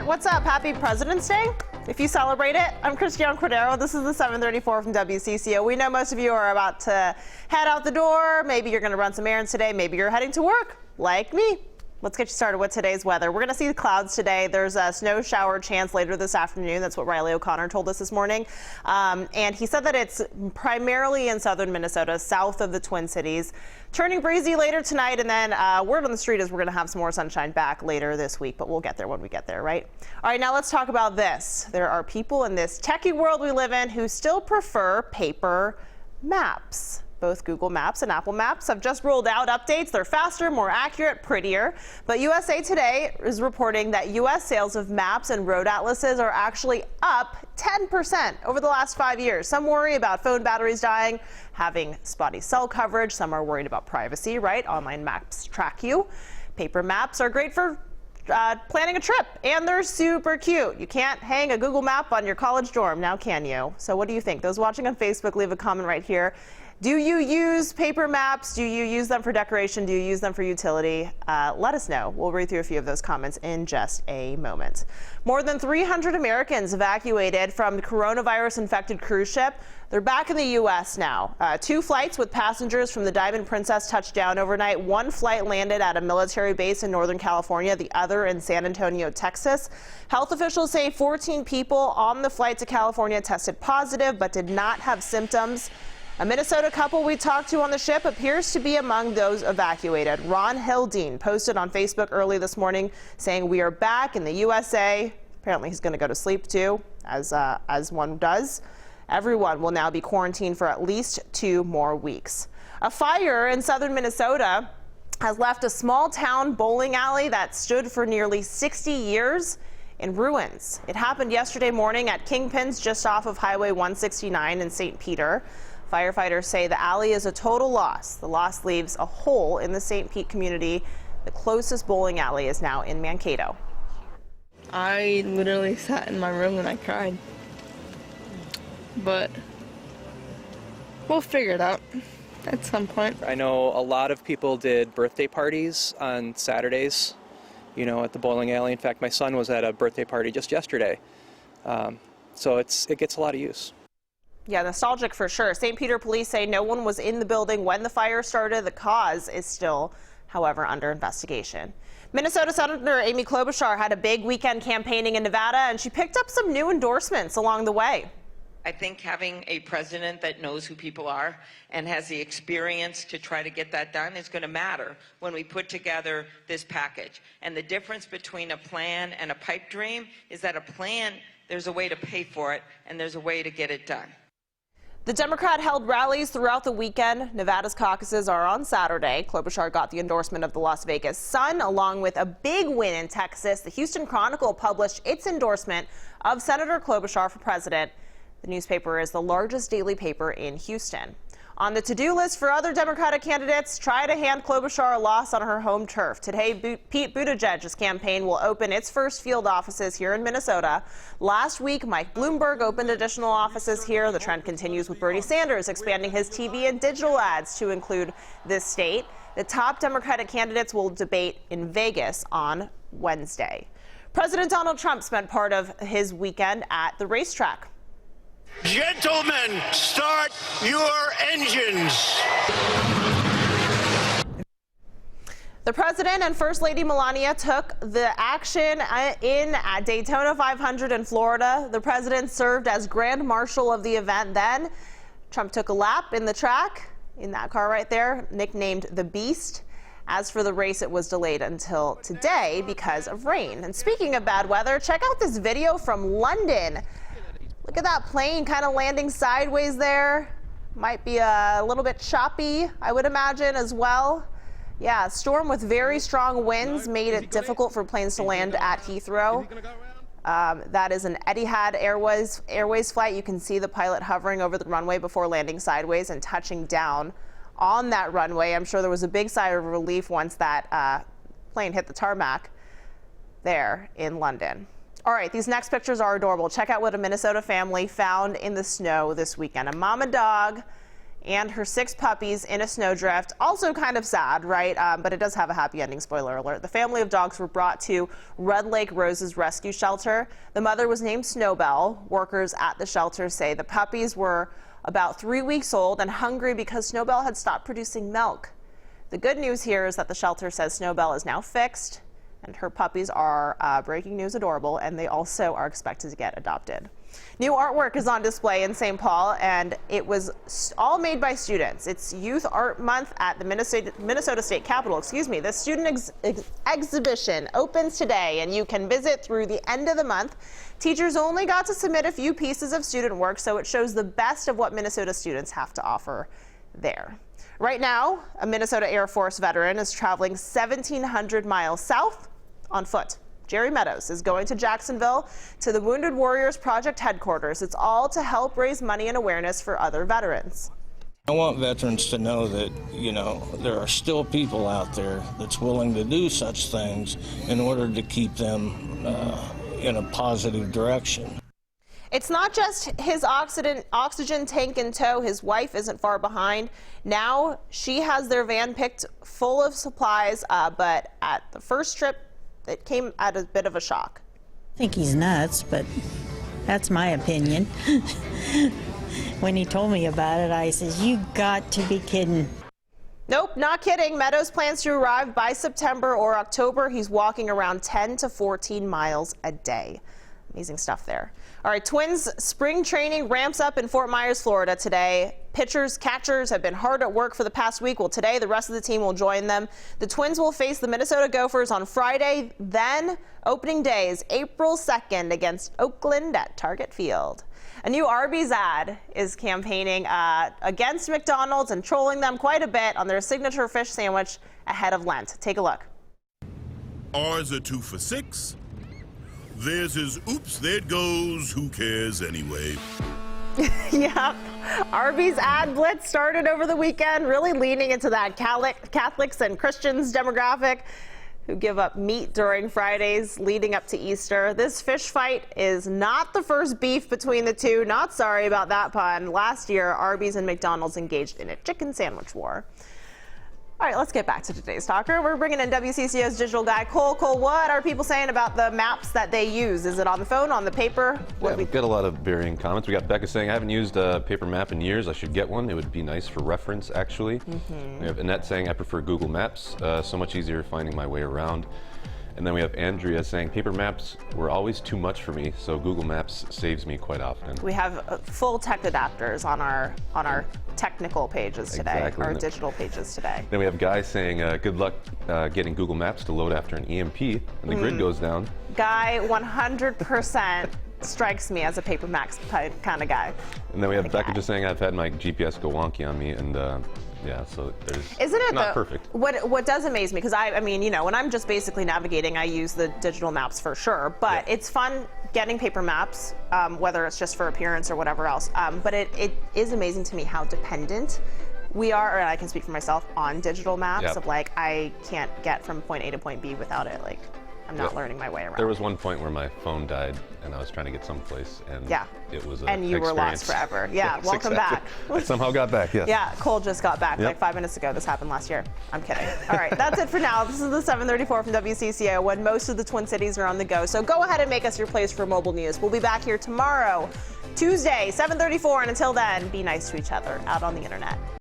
it. What's up? Happy President's Day. If you celebrate it, I'm Christiane Cordero. This is the 734 from WCCO. We know most of you are about to head out the door. Maybe you're going to run some errands today. Maybe you're heading to work, like me. Let's get you started with today's weather. We're going to see the clouds today. There's a snow shower chance later this afternoon. That's what Riley O'Connor told us this morning. And he said that it's primarily in southern Minnesota, south of the Twin Cities. Turning breezy later tonight, and then word on the street is we're going to have some more sunshine back later this week, but we'll get there when we get there, right? All right, now let's talk about this. There are people in this techie world we live in who still prefer paper maps. Both Google Maps and Apple Maps have just rolled out updates. They're faster, more accurate, prettier. But USA Today is reporting that U.S. sales of maps and road atlases are actually up 10% over the last 5 years. Some worry about phone batteries dying, having spotty cell coverage. Some are worried about privacy, right? Online maps track you. Paper maps are great for planning a trip, and they're super cute. You can't hang a Google map on your college dorm, now can you? So what do you think? Those watching on Facebook, leave a comment right here. Do you use paper maps? Do you use them for decoration? Do you use them for utility? Let us know. We'll read through a few of those comments in just a moment. More than 300 Americans evacuated from the coronavirus-infected cruise ship. They're back in the U.S. now. 2 flights with passengers from the Diamond Princess touched down overnight. 1 flight landed at a military base in Northern California, the other in San Antonio, Texas. Health officials say 14 people on the flight to California tested positive but did not have symptoms. A Minnesota couple we talked to on the ship appears to be among those evacuated. Ron Hildeen posted on Facebook early this morning saying, "We are back in the USA." Apparently he's going to go to sleep too, as one does. Everyone will now be quarantined for at least 2 more weeks. A fire in southern Minnesota has left a small town bowling alley that stood for nearly 60 years in ruins. It happened yesterday morning at Kingpins just off of Highway 169 in St. Peter. Firefighters say the alley is a total loss. The loss leaves a hole in the St. Pete community. The closest bowling alley is now in Mankato. I literally sat in my room and I cried. But we'll figure it out at some point. I know a lot of people did birthday parties on Saturdays, you know, at the bowling alley. In fact, my son was at a birthday party just yesterday. So it gets a lot of use. Yeah, nostalgic for sure. St. Peter police say no one was in the building when the fire started. The cause is still, however, under investigation. Minnesota Senator Amy Klobuchar had a big weekend campaigning in Nevada, and she picked up some new endorsements along the way. I think having a president that knows who people are and has the experience to try to get that done is going to matter when we put together this package. And the difference between a plan and a pipe dream is that a plan, there's a way to pay for it, and there's a way to get it done. The Democrat held rallies throughout the weekend. Nevada's caucuses are on Saturday. Klobuchar got the endorsement of the Las Vegas Sun, along with a big win in Texas. The Houston Chronicle published its endorsement of Senator Klobuchar for president. The newspaper is the largest daily paper in Houston. On the to-do list for other Democratic candidates, try to hand Klobuchar a loss on her home turf. Today, Pete Buttigieg's campaign will open its first field offices here in Minnesota. Last week, Mike Bloomberg opened additional offices here. The trend continues with Bernie Sanders expanding his TV and digital ads to include this state. The top Democratic candidates will debate in Vegas on Wednesday. President Donald Trump spent part of his weekend at the racetrack. Gentlemen, start your engines. The president and First Lady Melania took the action in at Daytona 500 in Florida. The president served as Grand Marshal of the event. Then Trump took a lap in the track in that car right there, nicknamed the Beast. As for the race, it was delayed until today because of rain. And speaking of bad weather, check out this video from London. Look at that plane kind of landing sideways there. Might be a little bit choppy, I would imagine, as well. Yeah, a storm with very strong winds made it difficult for planes to land at Heathrow. That is an Etihad Airways flight. You can see the pilot hovering over the runway before landing sideways and touching down on that runway. I'm sure there was a big sigh of relief once that plane hit the tarmac there in London. All right, these next pictures are adorable. Check out what a Minnesota family found in the snow this weekend. A mama dog and her 6 puppies in a snowdrift. Also kind of sad, right? But it does have a happy ending, spoiler alert. The family of dogs were brought to Red Lake Rose's rescue shelter. The mother was named Snowbell. Workers at the shelter say the puppies were about 3 weeks old and hungry because Snowbell had stopped producing milk. The good news here is that the shelter says Snowbell is now fixed, and her puppies are, breaking news, adorable, and they also are expected to get adopted. New artwork is on display in St. Paul, and it was all made by students. It's Youth Art Month at the Minnesota State Capitol. The student exhibition opens today, and you can visit through the end of the month. Teachers only got to submit a few pieces of student work, so it shows the best of what Minnesota students have to offer there. Right now, a Minnesota Air Force veteran is traveling 1,700 miles south on foot. Jerry Meadows is going to Jacksonville to the Wounded Warriors Project headquarters. It's all to help raise money and awareness for other veterans. I want veterans to know that, there are still people out there that's willing to do such things in order to keep them in a positive direction. It's not just his oxygen tank in tow. His wife isn't far behind. Now she has their van picked full of supplies, but at the first trip, it came at a bit of a shock. I think he's nuts, but that's my opinion. When he told me about it, I says, "You got to be kidding." Nope, not kidding. Meadows plans to arrive by September or October. He's walking around 10 to 14 miles a day. Amazing stuff there. All right, Twins spring training ramps up in Fort Myers, Florida today. Pitchers, catchers have been hard at work for the past week. Well, today the rest of the team will join them. The Twins will face the Minnesota Gophers on Friday. Then opening day is April 2nd against Oakland at Target Field. A new Arbys ad is campaigning against McDonald's and trolling them quite a bit on their signature fish sandwich ahead of Lent. Take a look. Ours are 2 for $6. Theirs is, oops, there it goes, who cares anyway? Yeah, Arbys ad blitz started over the weekend, really leaning into that Catholics and Christians demographic who give up meat during Fridays leading up to Easter. This fish fight is not the first beef between the two. Not sorry about that pun. Last year, Arbys and McDonald's engaged in a chicken sandwich war. All right, let's get back to today's talker. We're bringing in WCCO's digital guy, Cole. Cole, what are people saying about the maps that they use? Is it on the phone, on the paper? We've got a lot of varying comments. We got Becca saying, I haven't used a paper map in years. I should get one. It would be nice for reference, actually. We have Annette saying, I prefer Google Maps. So much easier finding my way around. And then we have Andrea saying, paper maps were always too much for me, so Google Maps saves me quite often. We have full tech adapters on our technical pages today, exactly. Our digital pages today. Then we have Guy saying, good luck getting Google Maps to load after an EMP, and the grid goes down. Guy 100% strikes me as a paper maps kind of guy. And then we have Becca just saying, I've had my GPS go wonky on me, and yeah, so Isn't it perfect. What does amaze me, because I mean, when I'm just basically navigating, I use the digital maps for sure, but it's fun getting paper maps, whether it's just for appearance or whatever else. But it is amazing to me how dependent we are, and I can speak for myself, on digital maps of like, I can't get from point A to point B without it. Like, I'm not learning my way around. There was one point where my phone died and I was trying to get someplace, and it was and you were lost forever. Yeah, yes, welcome back. I somehow got back, yes. Yeah, Cole just got back like 5 minutes ago. This happened last year. I'm kidding. All right, that's it for now. This is the 734 from WCCO when most of the Twin Cities are on the go. So go ahead and make us your place for mobile news. We'll be back here tomorrow, Tuesday, 7:34, and until then, be nice to each other out on the internet.